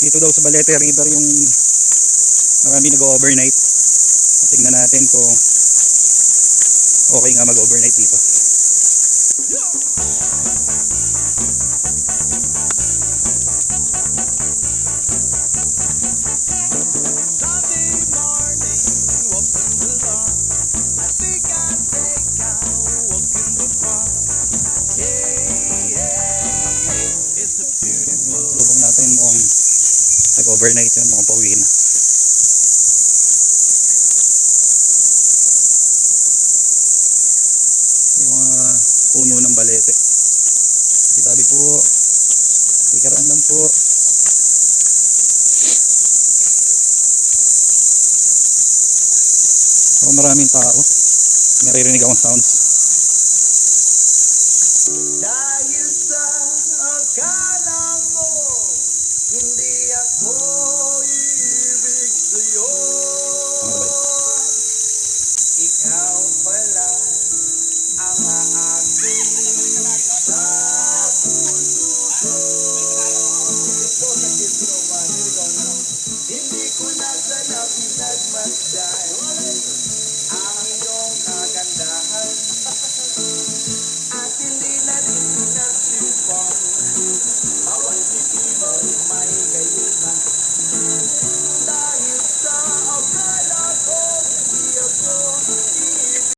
Dito daw sa Balete River yung marami nag-overnight. Tingnan natin kung okay nga mag-overnight dito. Subong natin kung nag-overnight yun, mukhang pauwi na. Yung mga puno ng Balete. Sitabi po, sikaraan lang po. So, maraming tao, naririnig akong sounds. Dahil sa akala ko hindi ako ibig sa'yo, ikaw pala ang aaking sa puso ko. Ito na hindi ko na sana pinagmasdan